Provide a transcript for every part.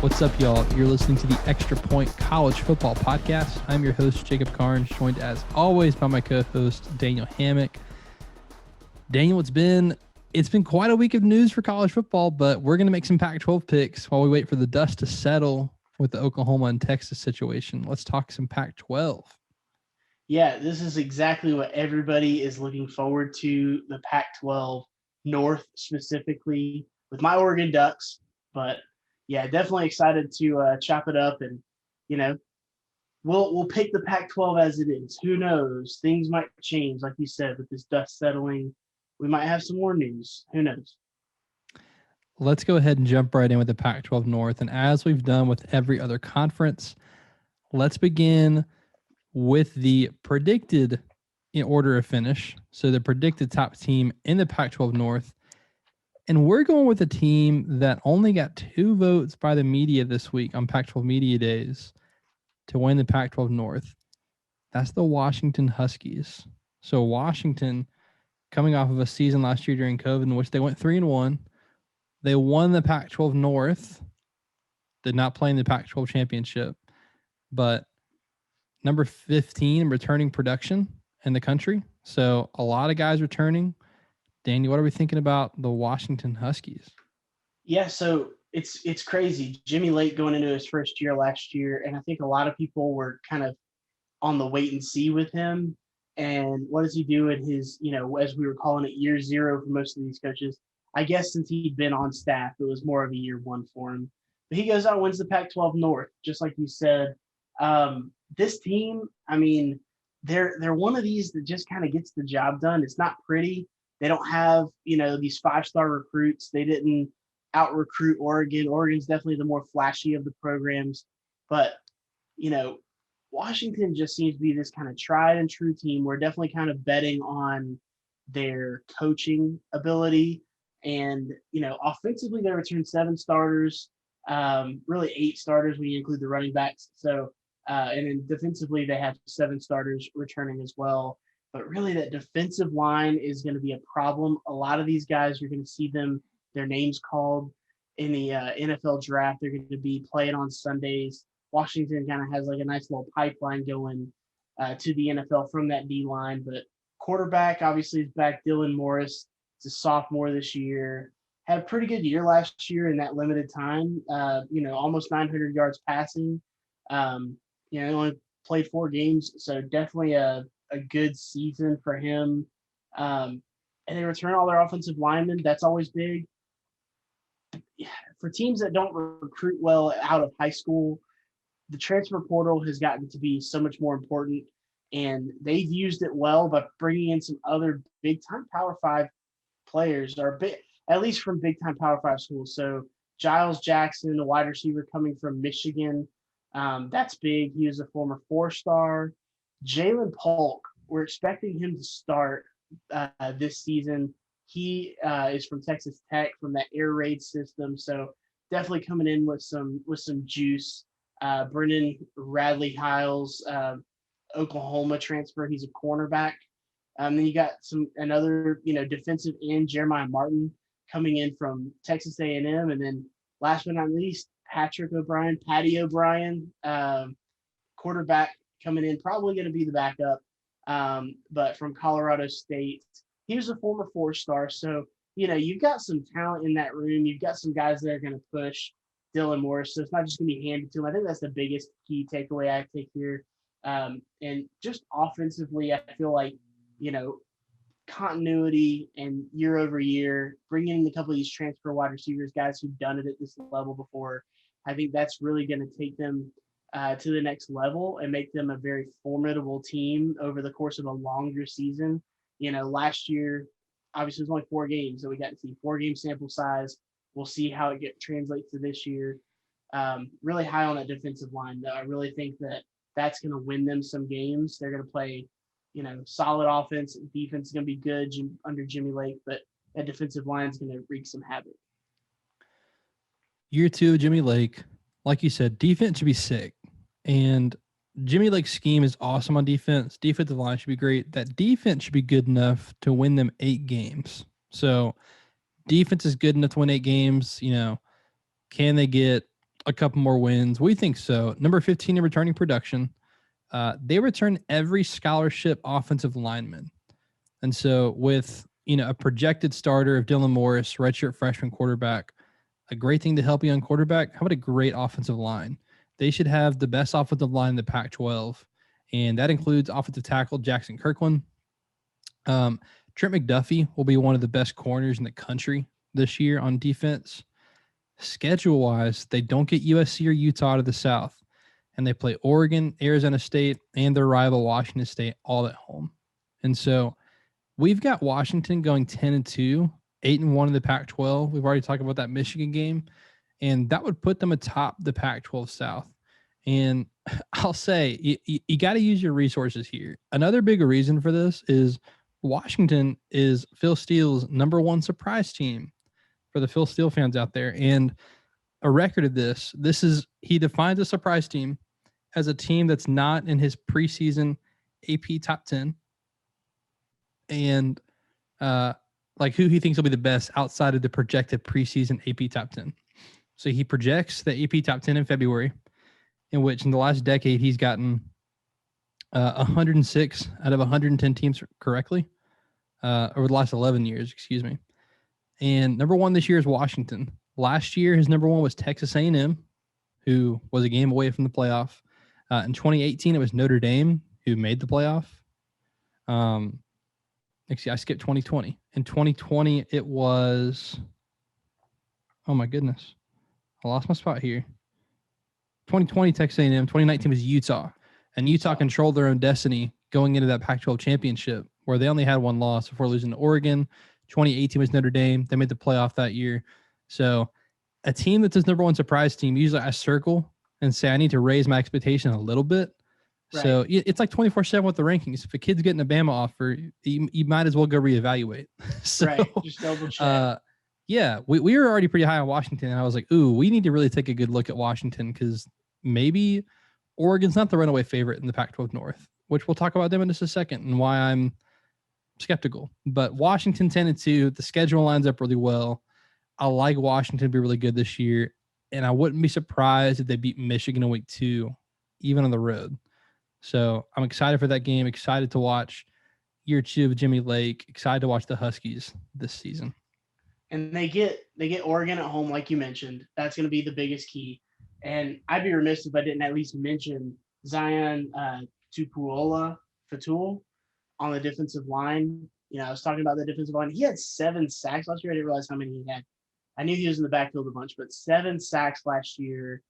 What's up, y'all? You're listening to the Extra Point College Football Podcast. I'm your host, Jacob Carnes, joined as always by my co-host, Daniel Hammock. Daniel, it's been quite a week of news for college football, but we're going to make some Pac-12 picks while we wait for the dust to settle with the Oklahoma and Texas situation. Let's talk some Pac-12. Yeah, this is exactly what everybody is looking forward to, the Pac-12 North specifically with my Oregon Ducks. But yeah, definitely excited to chop it up, and we'll pick the Pac-12 as it is. Who knows? Things might change, like you said, with this dust settling. We might have some more news. Who knows? Let's go ahead and jump right in with the Pac-12 North. And as we've done with every other conference, let's begin with the predicted in order of finish. So the predicted top team in the Pac-12 North. And we're going with a team that only got 2 votes by the media this week on Pac-12 Media Days to win the Pac-12 North. That's the Washington Huskies. So Washington, coming off of a season last year during COVID in which they went 3-1, they won the Pac-12 North, did not play in the Pac-12 championship, but number 15 returning production in the country. So a lot of guys returning. Danny, what are we thinking about the Washington Huskies? Yeah, so it's crazy. Jimmy Lake going into his first year last year, and I think a lot of people were kind of on the wait and see with him. And what does he do in his, as we were calling it, year zero for most of these coaches? I guess since he'd been on staff, it was more of a year one for him. But he goes out and wins the Pac-12 North, just like you said. This team, I mean, they're one of these that just kind of gets the job done. It's not pretty. They don't have, these 5-star recruits. They didn't out-recruit Oregon. Oregon's definitely the more flashy of the programs. But, Washington just seems to be this kind of tried and true team. We're definitely kind of betting on their coaching ability. And, offensively, they returned 7 starters, really 8 starters when you include the running backs. So, and then defensively, they have 7 starters returning as well. But really, that defensive line is going to be a problem. A lot of these guys, you're going to see their names called in the NFL draft. They're going to be playing on Sundays. Washington kind of has like a nice little pipeline going to the NFL from that D line. But quarterback obviously is back. Dylan Morris. It's a sophomore this year. Had a pretty good year last year in that limited time. Almost 900 yards passing. He only played 4 games, so definitely a good season for him. And they return all their offensive linemen. That's always big. For teams that don't recruit well out of high school, the transfer portal has gotten to be so much more important, and they've used it well by bringing in some other big-time Power 5 players, or at least from big-time Power 5 schools. So Giles Jackson, a wide receiver coming from Michigan, that's big. He was a former 4-star. Jalen Polk, we're expecting him to start this season. He is from Texas Tech, from that air raid system, so definitely coming in with some juice. Brennan Radley Hiles, Oklahoma transfer. He's a cornerback. Then you got another defensive end, Jeremiah Martin, coming in from Texas A&M, and then last but not least, Patty O'Brien, quarterback coming in, probably going to be the backup, but from Colorado State. He was a former 4-star, so you've got some talent in that room. You've got some guys that are going to push Dylan Morris, so it's not just going to be handed to him. I think that's the biggest key takeaway I take here. And just offensively, I feel like continuity and year over year, bringing in a couple of these transfer wide receivers, guys who've done it at this level before, I think that's really going to take them to the next level and make them a very formidable team over the course of a longer season. Last year, obviously, it was only 4 games, so we got to see 4-game sample size. We'll see how it translates to this year. Really high on that defensive line, though. I really think that's going to win them some games. They're going to play, solid offense. Defense is going to be good under Jimmy Lake, but that defensive line is going to wreak some havoc. Year 2, Jimmy Lake. Like you said, defense should be sick. And Jimmy Lake's scheme is awesome on defense. Defensive line should be great. That defense should be good enough to win them 8 games. So defense is good enough to win 8 games. Can they get a couple more wins. We think so. Number 15 in returning production. They return every scholarship offensive lineman. And so with, a projected starter of Dylan Morris, redshirt freshman quarterback, a great thing to help you on quarterback, how about a great offensive line? They should have the best offensive line in the Pac-12, and that includes offensive tackle Jackson Kirkland. Trent McDuffie will be one of the best corners in the country this year on defense. Schedule-wise, they don't get USC or Utah out of the South, and they play Oregon, Arizona State, and their rival Washington State all at home. And so we've got Washington going 10-2, 8-1 in the Pac-12. We've already talked about that Michigan game, and that would put them atop the Pac-12 South. And I'll say you got to use your resources here. Another big reason for this is Washington is Phil Steele's number one surprise team for the Phil Steele fans out there. And a record of this is he defines a surprise team as a team that's not in his preseason AP top 10 and like who he thinks will be the best outside of the projected preseason AP top 10. So he projects the AP top 10 in February, in which in the last decade he's gotten 106 out of 110 teams correctly over the last 11 years, excuse me. And number one this year is Washington. Last year, his number one was Texas A&M, who was a game away from the playoff. In 2018, it was Notre Dame, who made the playoff. Actually, I skipped 2020. In 2020, it was, oh my goodness, I lost my spot here. 2020, Texas A&M. 2019 was Utah. And Utah controlled their own destiny going into that Pac-12 championship, where they only had one loss before losing to Oregon. 2018 was Notre Dame. They made the playoff that year. So a team that's his number one surprise team, usually I circle and say I need to raise my expectation a little bit. Right. So it's like 24/7 with the rankings. If a kid's getting a Bama offer, you might as well go reevaluate. So, right. Just double check. Yeah, we were already pretty high on Washington, and I was like, ooh, we need to really take a good look at Washington because maybe Oregon's not the runaway favorite in the Pac-12 North, which we'll talk about them in just a second and why I'm skeptical. But Washington 10-2, the schedule lines up really well. I like Washington to be really good this year, and I wouldn't be surprised if they beat Michigan in week 2, even on the road. So I'm excited for that game, excited to watch year 2 of Jimmy Lake, excited to watch the Huskies this season. And they get Oregon at home, like you mentioned. That's going to be the biggest key. And I'd be remiss if I didn't at least mention Zion Tupuola Fatul on the defensive line. I was talking about the defensive line. He had 7 sacks last year. I didn't realize how many he had. I knew he was in the backfield a bunch, but 7 sacks last year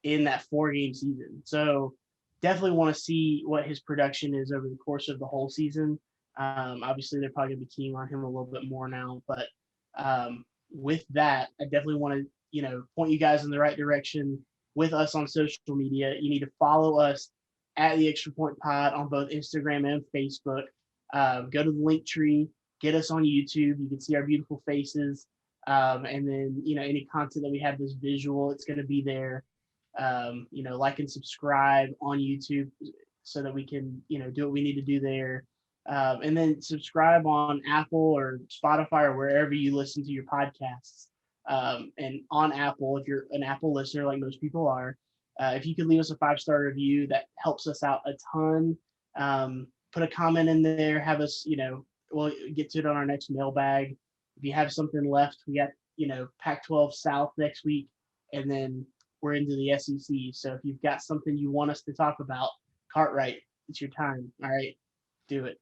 in that 4-game season. So definitely want to see what his production is over the course of the whole season. Obviously, they're probably going to be keying on him a little bit more now. But with that, I definitely want to, point you guys in the right direction with us on social media. You need to follow us at the Extra Point Pod on both Instagram and Facebook. Go to the link tree, get us on YouTube. You can see our beautiful faces. And then, any content that we have this visual, it's going to be there. Like and subscribe on YouTube so that we can, do what we need to do there. And then subscribe on Apple or Spotify or wherever you listen to your podcasts. And on Apple, if you're an Apple listener, like most people are, if you could leave us a 5-star review, that helps us out a ton. Put a comment in there, have us, we'll get to it on our next mailbag. If you have something left, we got, Pac-12 South next week, and then we're into the SEC. So if you've got something you want us to talk about, Cartwright, it's your time. All right, do it.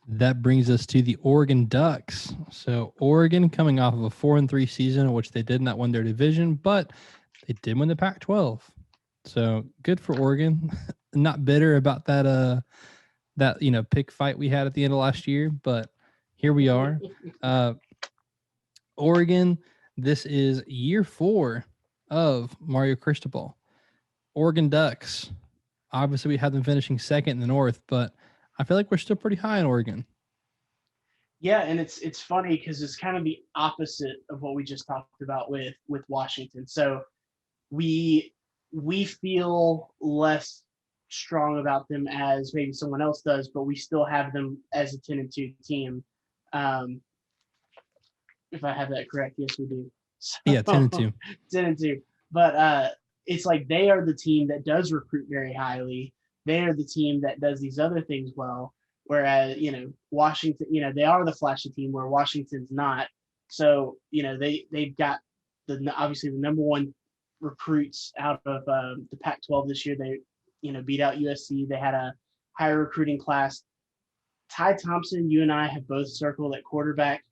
That brings us to the Oregon Ducks. So Oregon coming off of a 4-3 season, in which they did not win their division, but they did win the Pac-12. So good for Oregon. Not bitter about that pick fight we had at the end of last year, but here we are. Oregon, this is year 4 of Mario Cristobal. Oregon Ducks. Obviously, we have them finishing second in the North, but I feel like we're still pretty high in Oregon. Yeah, and it's funny because it's kind of the opposite of what we just talked about with Washington. So we feel less strong about them as maybe someone else does, but we still have them as a 10-2 team. If I have that correct, yes, we do. So, yeah, 10-2. 10-2. but it's like they are the team that does recruit very highly. They are the team that does these other things well. Whereas, Washington, they are the flashy team where Washington's not. So, they've got obviously the number one recruits out of the Pac-12 this year. They, beat out USC. They had a higher recruiting class. Ty Thompson, you and I have both circled at quarterback.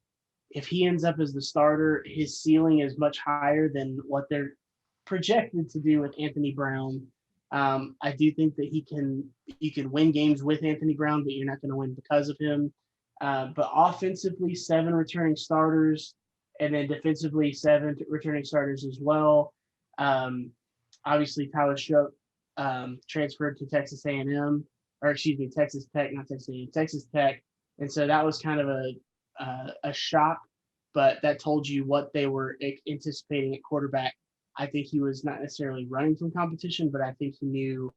If he ends up as the starter, his ceiling is much higher than what they're projected to do with Anthony Brown. I do think that you can win games with Anthony Brown, but you're not going to win because of him. But offensively, 7 returning starters, and then defensively, 7 returning starters as well. Um, Obviously, Tyler Shough transferred to Texas A&M, or excuse me, Texas Tech, not Texas A&M, Texas Tech, and so that was kind of a shock, but that told you what they were anticipating at quarterback. I think he was not necessarily running from competition, but I think he knew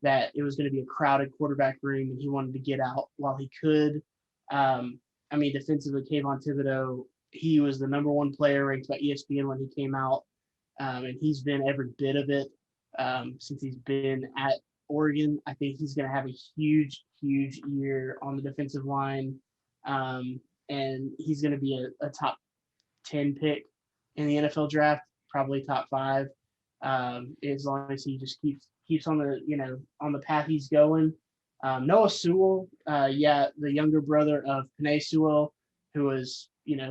that it was going to be a crowded quarterback room, and he wanted to get out while he could. Defensively, Kayvon Thibodeau, he was the number one player ranked by ESPN when he came out, and he's been every bit of it since he's been at Oregon. I think he's going to have a huge, huge year on the defensive line, and he's going to be a top 10 pick in the NFL draft, probably top 5, as long as he just keeps on the path he's going. Noah Sewell, the younger brother of Penei Sewell, who was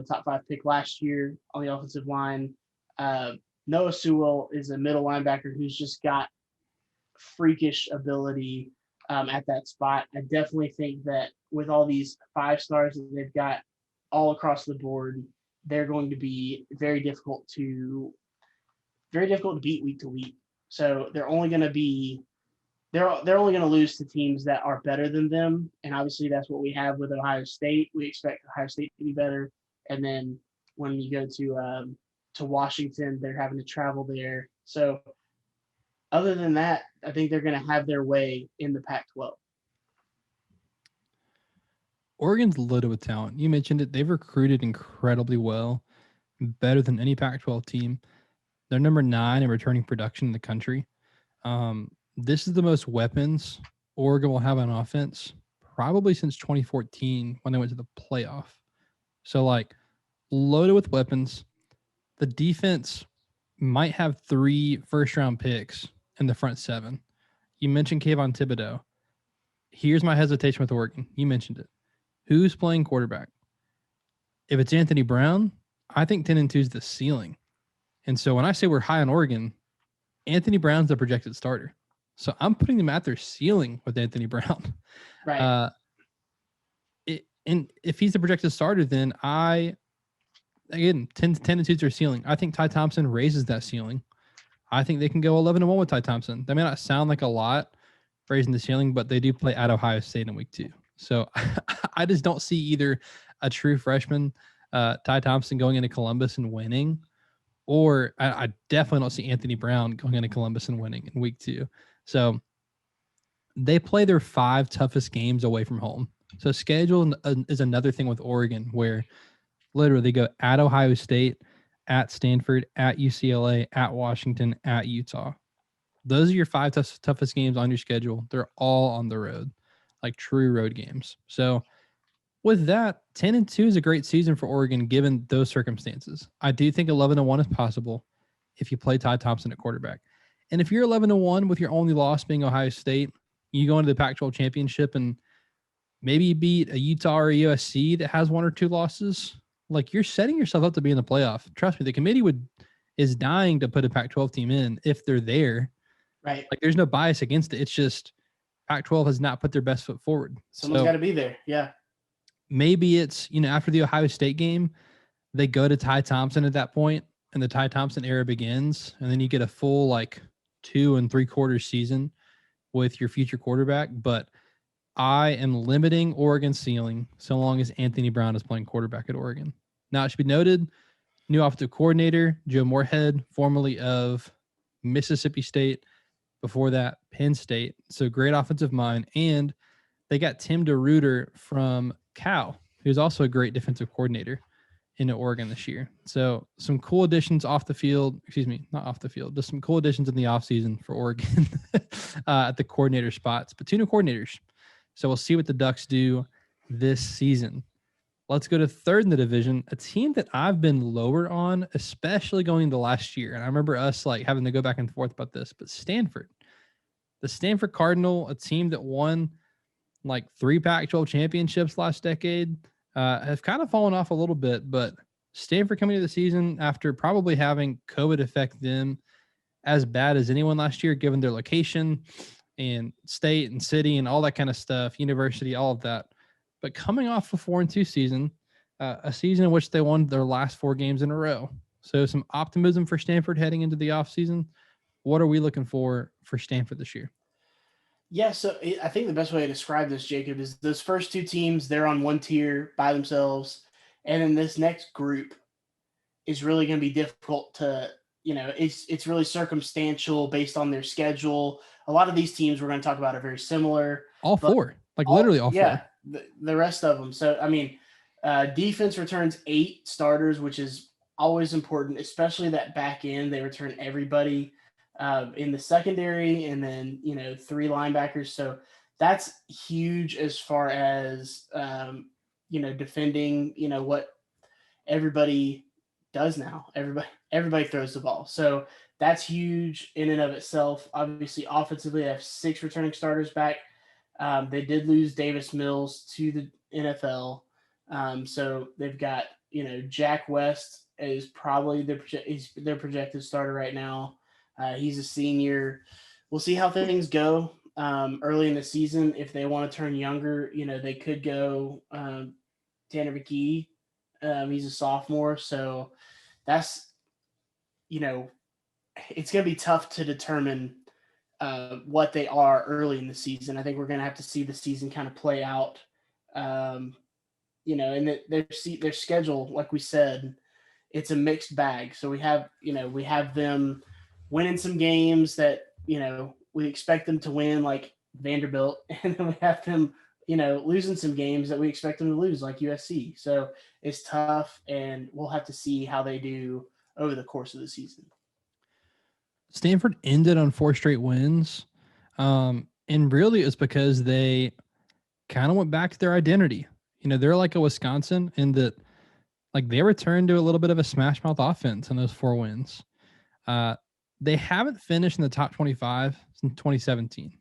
top 5 pick last year on the offensive line. Noah Sewell is a middle linebacker who's just got freakish ability at that spot. I definitely think that with all these 5 stars that they've got all across the board, they're going to be very difficult to beat week to week. So they're only going to lose to teams that are better than them, and obviously that's what we have with Ohio State. We expect Ohio State to be better, and then when you go to Washington, they're having to travel there. So other than that, I think they're going to have their way in the Pac-12. Oregon's loaded with talent. You mentioned it. They've recruited incredibly well, better than any Pac-12 team. They're number 9 in returning production in the country. This is the most weapons Oregon will have on offense probably since 2014 when they went to the playoff. So, loaded with weapons. The defense might have 3 first-round picks in the front 7. You mentioned Kayvon Thibodeau. Here's my hesitation with Oregon. You mentioned it. Who's playing quarterback? If it's Anthony Brown, I think 10-2 is the ceiling. And so when I say we're high on Oregon, Anthony Brown's the projected starter. So I'm putting them at their ceiling with Anthony Brown. Right. And if he's the projected starter, then 10-2 is their ceiling. I think Ty Thompson raises that ceiling. I think they can go 11-1 with Ty Thompson. That may not sound like a lot raising the ceiling, but they do play at Ohio State in week 2. So I just don't see either a true freshman, Ty Thompson, going into Columbus and winning, or I definitely don't see Anthony Brown going into Columbus and winning in week 2. So they play their 5 toughest games away from home. So schedule is another thing with Oregon, where literally they go at Ohio State, at Stanford, at UCLA, at Washington, at Utah. Those are your 5 toughest games on your schedule. They're all on the road, like true road games. So with that, 10-2 is a great season for Oregon given those circumstances. I do think 11-1 is possible if you play Ty Thompson at quarterback. And if you're 11-1 with your only loss being Ohio State, you go into the Pac-12 championship and maybe you beat a Utah or a USC that has 1 or 2 losses. You're setting yourself up to be in the playoff. Trust me, the committee is dying to put a Pac-12 team in if they're there. Right. There's no bias against it. It's just Pac-12 has not put their best foot forward. Someone's got to be there. Yeah. Maybe it's, after the Ohio State game, they go to Ty Thompson at that point, and the Ty Thompson era begins, and then you get a full 2 3/4 season with your future quarterback. But I am limiting Oregon's ceiling so long as Anthony Brown is playing quarterback at Oregon. Now, it should be noted, new offensive coordinator, Joe Moorhead, formerly of Mississippi State, before that, Penn State. So great offensive mind. And they got Tim DeRuyter from Cal, who's also a great defensive coordinator. into Oregon this year. So some cool additions off the field. Excuse me, not off the field. Just some cool additions in the offseason for Oregon at the coordinator spots, but 2 new coordinators. So we'll see what the Ducks do this season. Let's go to third in the division, a team that I've been lower on, especially going into last year. And I remember us like having to go back and forth about this, but Stanford, the Stanford Cardinal, a team that won like 3 Pac-12 championships last decade, have kind of fallen off a little bit. But Stanford coming into the season after probably having COVID affect them as bad as anyone last year, given their location and state and city and all that kind of stuff, university, all of that. But coming off a 4-2 season, a season in which they won their last 4 games in a row. So some optimism for Stanford heading into the offseason. What are we looking for Stanford this year? Yeah, so I think the best way to describe this, Jacob, is those first 2 teams, they're on one tier by themselves. And then this next group is really going to be difficult to, it's really circumstantial based on their schedule. A lot of these teams we're going to talk about are very similar. All but 4, like literally all 4. Yeah, the rest of them. So, I mean, defense returns 8 starters, which is always important, especially that back end. They return everybody in the secondary and then, 3 linebackers. So that's huge as far as, defending, what everybody does now. Everybody throws the ball. So that's huge in and of itself. Obviously, offensively, they have 6 returning starters back. They did lose Davis Mills to the NFL. So they've got, Jack West is probably their projected starter right now. He's a senior. We'll see how things go early in the season. If they want to turn younger, they could go Tanner McKee. He's a sophomore. So that's, it's going to be tough to determine what they are early in the season. I think we're going to have to see the season kind of play out. And their schedule, like we said, it's a mixed bag. So we have them winning some games that we expect them to win, like Vanderbilt, and then we have them losing some games that we expect them to lose, like USC. So it's tough, and we'll have to see how they do over the course of the season. Stanford ended on 4 straight wins. And really it's because they kind of went back to their identity. They're like a Wisconsin in that like they returned to a little bit of a smash mouth offense in those 4 wins. They haven't finished in the top 25 since 2017.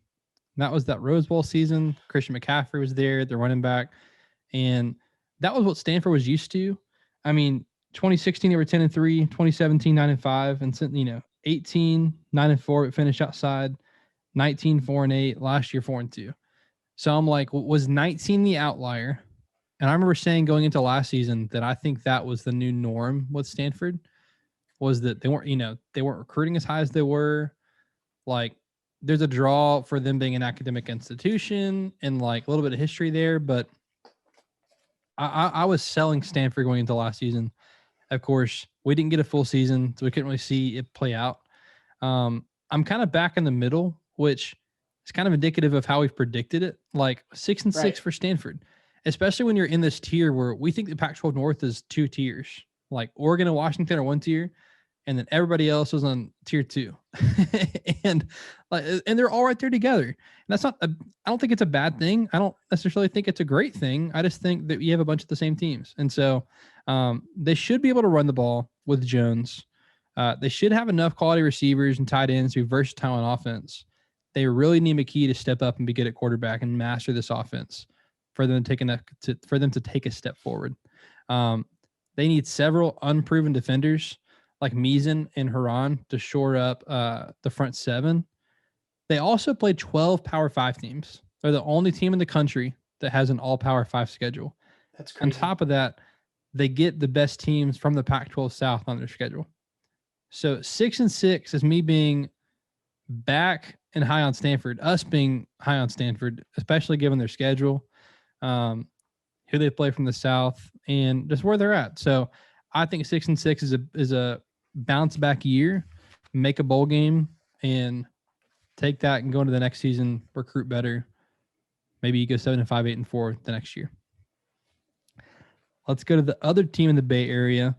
That was that Rose Bowl season. Christian McCaffrey was there, the running back. And that was what Stanford was used to. I mean, 2016 they were 10-3, 2017 9-5, and 18 9-4 it finished outside, 19 4-8, last year 4-2. So I'm like, was 19 the outlier? And I remember saying going into last season that I think that was the new norm with Stanford, was that they weren't recruiting as high as they were. Like there's a draw for them being an academic institution and like a little bit of history there, but I was selling Stanford going into last season. Of course, we didn't get a full season, so we couldn't really see it play out. I'm kind of back in the middle, which is kind of indicative of how we've predicted it. Like 6-6 Right. for Stanford, especially when you're in this tier where we think the Pac-12 North is 2 tiers. Like Oregon and Washington are 1 tier, and then everybody else was on tier 2, and they're all right there together. And that's not. I don't think it's a bad thing. I don't necessarily think it's a great thing. I just think that you have a bunch of the same teams, and so they should be able to run the ball with Jones. They should have enough quality receivers and tight ends who are versatile on offense. They really need McKee to step up and be good at quarterback and master this offense for them to take a step forward. They need several unproven defenders like Meason and Haran to shore up the front 7. They also play 12 Power 5 teams. They're the only team in the country that has an all Power 5 schedule. That's On crazy. top of that, they get the best teams from the Pac-12 South on their schedule. So 6-6 is me being back and high on Stanford, us being high on Stanford, especially given their schedule, who they play from the South, and just where they're at. So I think 6-6 is a bounce back year, make a bowl game, and take that and go into the next season, recruit better. Maybe you go 7-5, 8-4 the next year. Let's go to the other team in the Bay Area,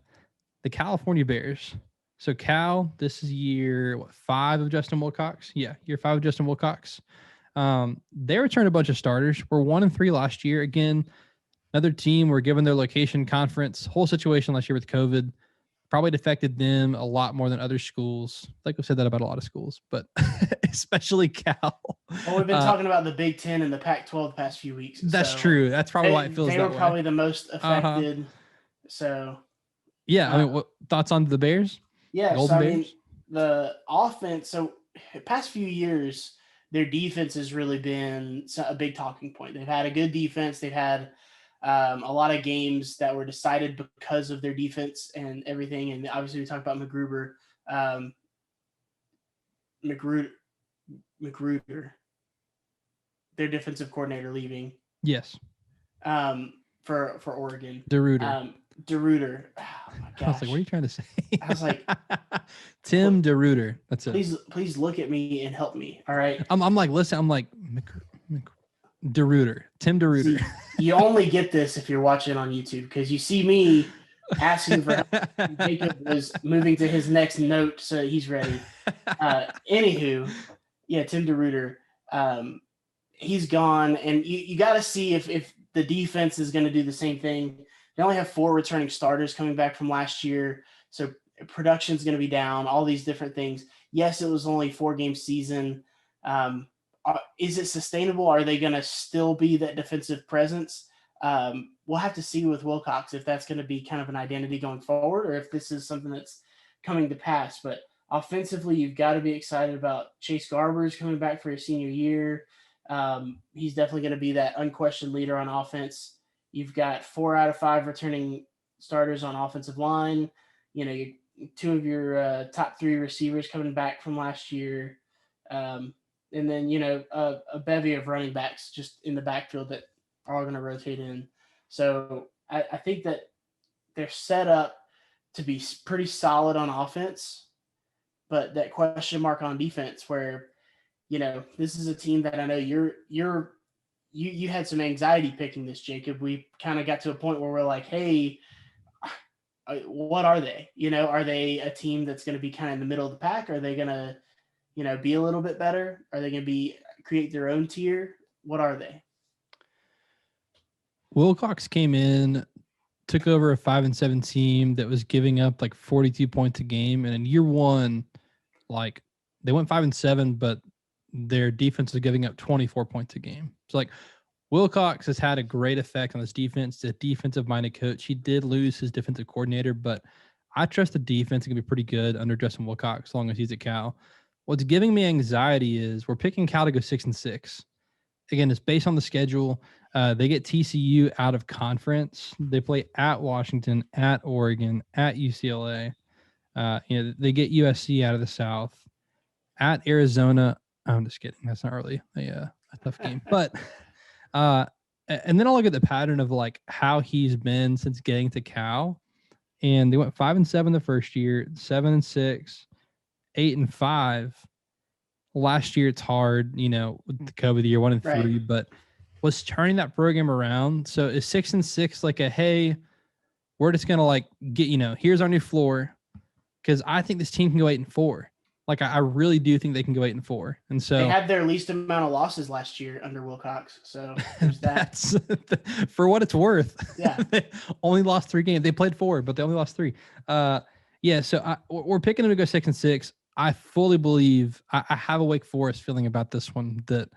the California Bears. So Cal, this is year 5 of Justin Wilcox. Yeah, year 5 of Justin Wilcox. They returned a bunch of starters. We're 1-3 last year. Again, another team were given their location conference. Whole situation last year with COVID probably affected them a lot more than other schools. I think we've said that about a lot of schools, but especially Cal. Well, we've been talking about the Big Ten and the Pac-12 the past few weeks. That's So true. That's probably why it feels they that were way. probably the most Uh-huh. affected. So Yeah, I mean, what thoughts on the Bears? yeah, so Golden I Bears? mean the offense. So past few years, their defense has really been a big talking point. They've had a good defense. They've had a lot of games that were decided because of their defense and everything. And obviously, we talked about um, Magruder, Magruder, their defensive coordinator, leaving. Yes. For Oregon. DeRuyter. DeRuyter. Oh my gosh. I was like, what are you trying to say? I was like, Tim DeRuyter. That's it. Please look at me and help me. All right. I'm like, listen, I'm like, DeRuyter. Tim DeRuyter. See, you only get this if you're watching on YouTube because you see me asking for help. Jacob was moving to his next note, so he's ready. Anywho, yeah, Tim DeRuyter. He's gone, and you got to see if the defense is going to do the same thing. They only have 4 returning starters coming back from last year, so production is going to be down, all these different things. Yes, it was only 4-game season. Is it sustainable? Are they going to still be that defensive presence? We'll have to see with Wilcox if that's going to be kind of an identity going forward or if this is something that's coming to pass. But offensively, you've got to be excited about Chase Garber's coming back for his senior year. He's definitely going to be that unquestioned leader on offense. You've got 4 out of 5 returning starters on offensive line. You know, 2 of your top 3 receivers coming back from last year. And then, you know, a bevy of running backs just in the backfield that are all going to rotate in. So I think that they're set up to be pretty solid on offense, but that question mark on defense where, you know, this is a team that I know you had some anxiety picking this, Jacob. We kind of got to a point where we're like, hey, what are they? You know, are they a team that's going to be kind of in the middle of the pack? Are they going to, you know, be a little bit better? Are they going to create their own tier? What are they? Wilcox came in, took over a 5-7 team that was giving up like 42 points a game, and in year 1, like they went 5-7, but their defense is giving up 24 points a game. So like Wilcox has had a great effect on this defense. The defensive-minded coach. He did lose his defensive coordinator, but I trust the defense is going to be pretty good under Justin Wilcox as long as he's at Cal. What's giving me anxiety is we're picking Cal to go 6-6. Again, it's based on the schedule. They get TCU out of conference. They play at Washington, at Oregon, at UCLA. They get USC out of the South, at Arizona. I'm just kidding. That's not really a tough game. But and then I'll look at the pattern of like how he's been since getting to Cal. And they went 5-7 the first year, 7-6, 8-5. Last year it's hard, you know, with the COVID year, 1-3, right. But was turning that program around. So is 6-6 like a hey, we're just gonna like get, you know, here's our new floor. Because I think this team can go 8-4. Like I really do think they can go 8-4. And so they had their least amount of losses last year under Wilcox. So there's that. That's for what it's worth. Yeah. They only lost 3 games. They played 4, but they only lost 3. Yeah. So we're picking them to go 6-6. I fully believe I have a Wake Forest feeling about this one that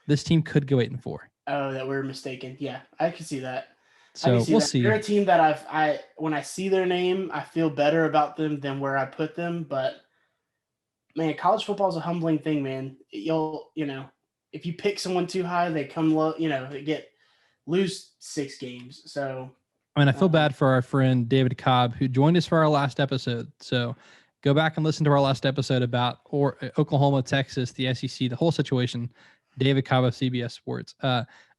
this team could go 8-4. Oh, that we're mistaken. Yeah, I can see that. So we'll see. They're a team that I when I see their name, I feel better about them than where I put them. But man, college football is a humbling thing, man. You know, if you pick someone too high, they come low. You know, they lose 6 games. So I mean, I feel bad for our friend David Cobb who joined us for our last episode. So go back and listen to our last episode about Oklahoma, Texas, the SEC, the whole situation. David Cobb of CBS Sports.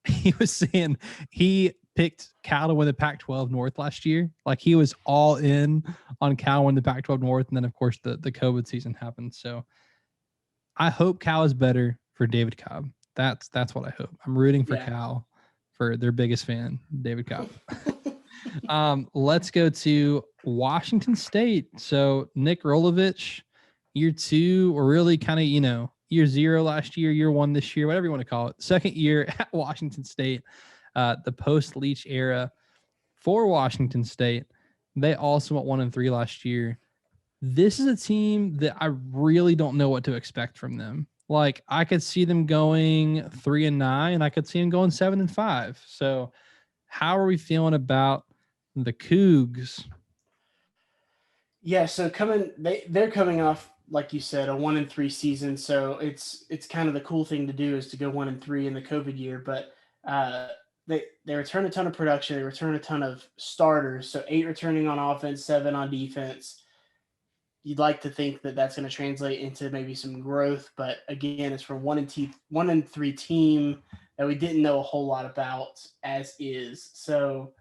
He was saying he picked Cal to win the Pac-12 North last year. Like he was all in on Cal win the Pac-12 North, and then of course the COVID season happened. So I hope Cal is better for David Cobb. That's what I hope. I'm rooting for Cal, for their biggest fan, David Cobb. Let's go to Washington State. So Nick Rolovich, year two, or really kind of, year zero last year, year one this year, whatever you want to call it. Second year at Washington State, the post Leach era for Washington State. They also went 1-3 last year. This is a team that I really don't know what to expect from them. Like I could see them going 3-9. I could see them going 7-5. So how are we feeling about the Cougs? Yeah, so they're coming off, like you said, a 1-3 season. So it's kind of the cool thing to do is to go 1-3 in the COVID year. But uh, they return a ton of production. They return a ton of starters. So 8 returning on offense, 7 on defense. You'd like to think that that's going to translate into maybe some growth, but again, it's from 1-3 team that we didn't know a whole lot about as is. So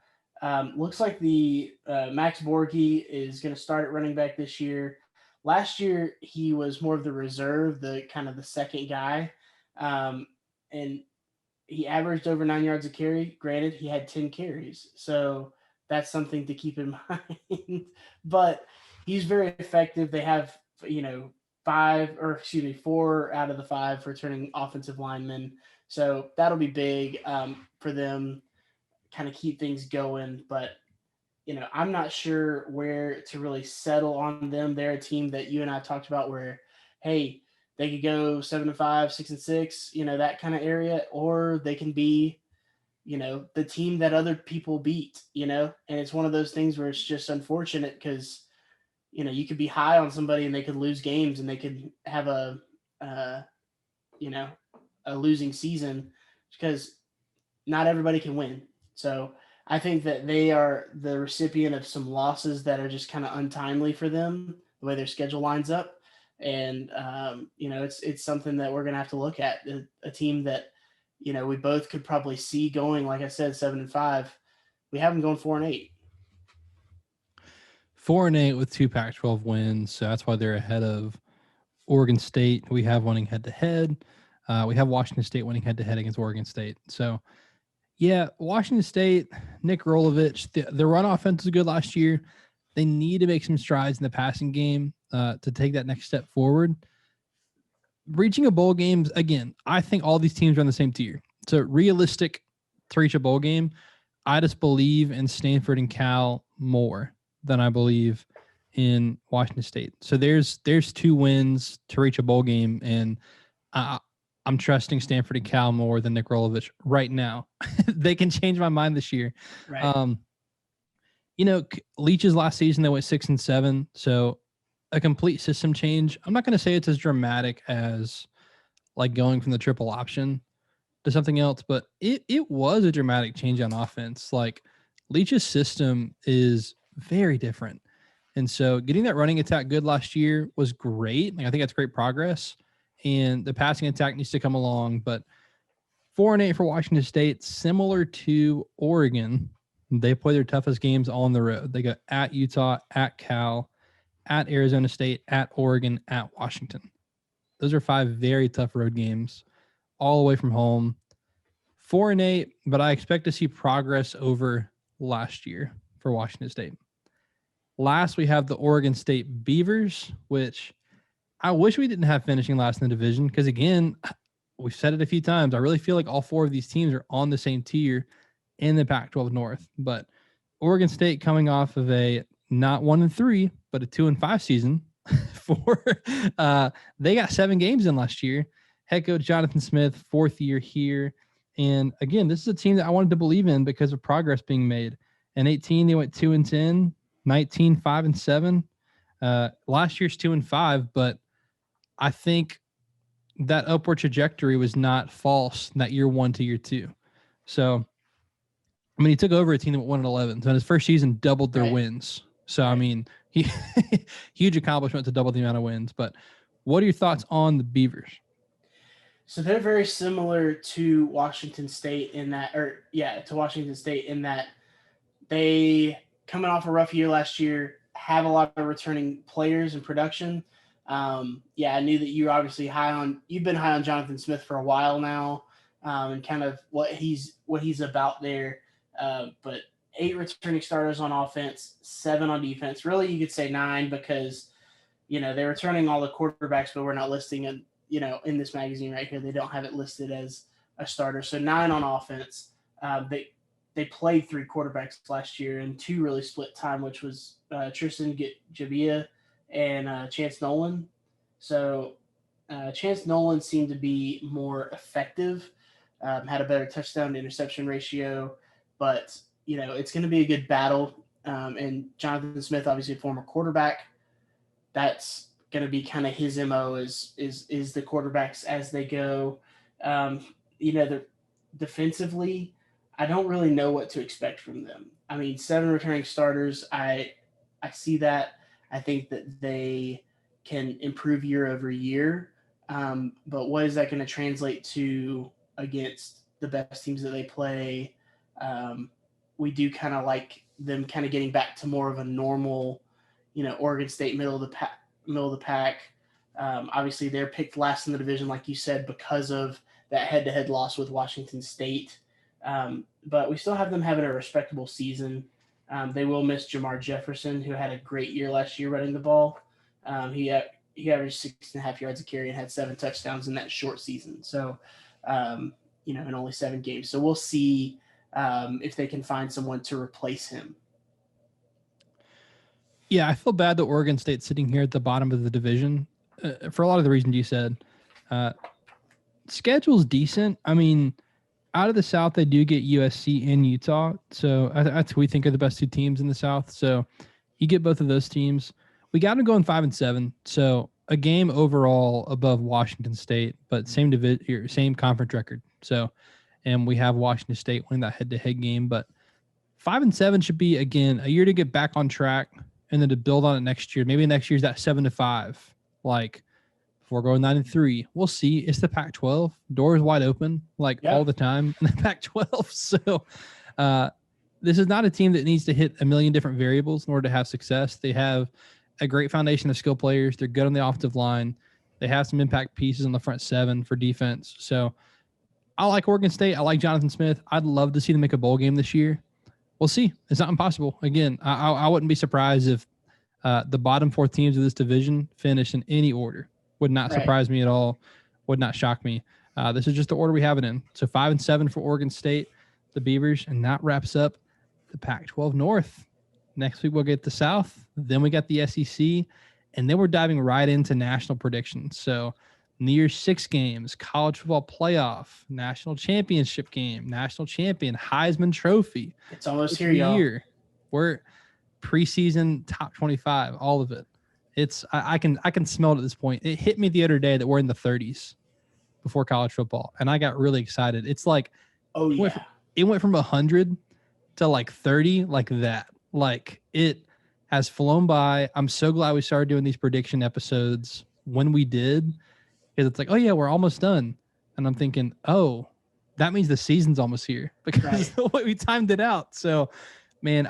looks like the Max Borghi is going to start at running back this year. Last year he was more of the reserve, the kind of the second guy, and he averaged over 9 yards a carry. Granted, he had 10 carries, so that's something to keep in mind. But he's very effective. They have, four out of the 5 returning offensive linemen, so that'll be big for them. Kind of keep things going, but I'm not sure where to really settle on them. They're a team that you and I talked about where, hey, they could go 7-5, 6-6, that kind of area, or they can be, the team that other people beat, and it's one of those things where it's just unfortunate because, you could be high on somebody and they could lose games and they could have uh, you know, a losing season because not everybody can win. So I think that they are the recipient of some losses that are just kind of untimely for them, the way their schedule lines up. And it's something that we're gonna have to look at. A team that we both could probably see going, like I said, 7-5. We have them going 4-8. 4-8 with 2 Pac-12 wins, so that's why they're ahead of Oregon State. We have winning head to head. We have Washington State winning head to head against Oregon State. So yeah, Washington State, Nick Rolovich, the run offense was good last year. They need to make some strides in the passing game to take that next step forward. Reaching a bowl game, again, I think all these teams are on the same tier. So realistic to reach a bowl game, I just believe in Stanford and Cal more than I believe in Washington State. So there's 2 wins to reach a bowl game, and I'm trusting Stanford and Cal more than Nick Rolovich right now. They can change my mind this year. Right. Leach's last season they went 6-7, so a complete system change. I'm not going to say it's as dramatic as like going from the triple option to something else, but it was a dramatic change on offense. Like Leach's system is very different. And so getting that running attack good last year was great. Like I think that's great progress. And the passing attack needs to come along. But 4-8 for Washington State, similar to Oregon. They play their toughest games on the road. They go at Utah, at Cal, at Arizona State, at Oregon, at Washington. Those are 5 very tough road games, all away from home. 4-8, but I expect to see progress over last year for Washington State. Last, we have the Oregon State Beavers, which I wish we didn't have finishing last in the division because, again, we've said it a few times. I really feel like all 4 of these teams are on the same tier in the Pac-12 North. But Oregon State coming off of a not 1-3, but a 2-5 season they got 7 games in last year. Head coach Jonathan Smith, 4th year here. And again, this is a team that I wanted to believe in because of progress being made. In 18, they went 2-10, 19, 5-7. Last year's 2-5, but I think that upward trajectory was not false that year 1 to year 2. So, I mean, he took over a team that went 1-11. So in his first season, doubled their wins. So, right. I mean, huge accomplishment to double the amount of wins. But what are your thoughts on the Beavers? So they're very similar to Washington State to Washington State in that they, coming off a rough year last year, have a lot of returning players in production. I knew that you've been high on Jonathan Smith for a while now, and kind of what he's about there. But 8 returning starters on offense, 7 on defense. Really, you could say 9 because they're returning all the quarterbacks, but we're not listing it. In this magazine right here, they don't have it listed as a starter. So 9 on offense. They played 3 quarterbacks last year, and 2 really split time, which was Tristan Jabia and Chance Nolan. So Chance Nolan seemed to be more effective, had a better touchdown to interception ratio, but it's going to be a good battle. And Jonathan Smith, obviously a former quarterback, that's going to be kind of his mo is the quarterbacks as they go. The defensively, I don't really know what to expect from them. I mean, 7 returning starters, I see that. I think that they can improve year over year. But what is that going to translate to against the best teams that they play? We do kind of like them kind of getting back to more of a normal, Oregon State middle of the pack. Obviously, they're picked last in the division, like you said, because of that head-to-head loss with Washington State. But we still have them having a respectable season. They will miss Jamar Jefferson, who had a great year last year running the ball. He averaged 6.5 yards a carry and had 7 touchdowns in that short season. So, in only 7 games. So we'll see if they can find someone to replace him. Yeah, I feel bad that Oregon State's sitting here at the bottom of the division for a lot of the reasons you said. Schedule's decent. I mean, out of the South, they do get USC and Utah. So that's who we think are the best 2 teams in the South. So you get both of those teams. We got them going 5-7. So a game overall above Washington State, but same conference record. So, and we have Washington State winning that head-to-head game. But 5-7 should be, again, a year to get back on track and then to build on it next year. Maybe next year's that 7-5. Like, before going 9-3, we'll see. It's the Pac-12. Doors wide open, all the time in the Pac-12. So this is not a team that needs to hit a million different variables in order to have success. They have a great foundation of skill players. They're good on the offensive line. They have some impact pieces on the front 7 for defense. So I like Oregon State. I like Jonathan Smith. I'd love to see them make a bowl game this year. We'll see. It's not impossible. Again, I wouldn't be surprised if the bottom 4 teams of this division finish in any order. Would not surprise me at all. Would not shock me. This is just the order we have it in. So 5-7 for Oregon State, the Beavers, and that wraps up the Pac-12 North. Next week we'll get the South. Then we got the SEC, and then we're diving right into national predictions. So New Year's 6 games, college football playoff, national championship game, national champion, Heisman Trophy. It's almost here, y'all. We're preseason top 25, all of it. It's I can smell it at this point. It hit me the other day that we're in the 30s before college football, and I got really excited. It's like, it went from 100 to like 30, like that. Like, it has flown by. I'm so glad we started doing these prediction episodes when we did, because it's like, oh yeah, we're almost done, and I'm thinking, oh, that means the season's almost here because the way we timed it out. So, man,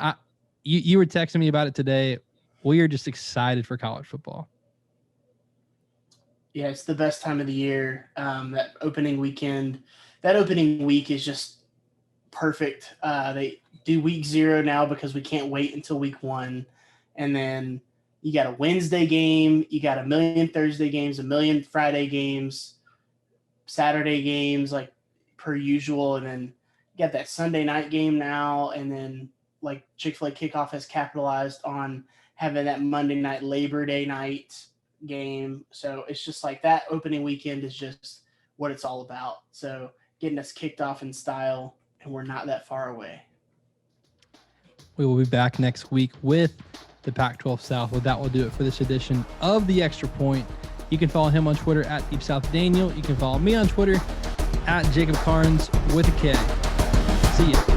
you were texting me about it today. We are just excited for college football. Yeah, it's the best time of the year. That opening week is just perfect. They do week 0 now because we can't wait until week 1. And then you got a Wednesday game. You got a million Thursday games, a million Friday games, Saturday games, like per usual. And then you got that Sunday night game now. And then like Chick-fil-A Kickoff has capitalized on having that Monday night, Labor Day night game. So it's just like that opening weekend is just what it's all about. So getting us kicked off in style, and we're not that far away. We will be back next week with the Pac-12 South. Well, that will do it for this edition of The Extra Point. You can follow him on Twitter at Deep South Daniel. You can follow me on Twitter at Jacob Carnes with a K. See ya.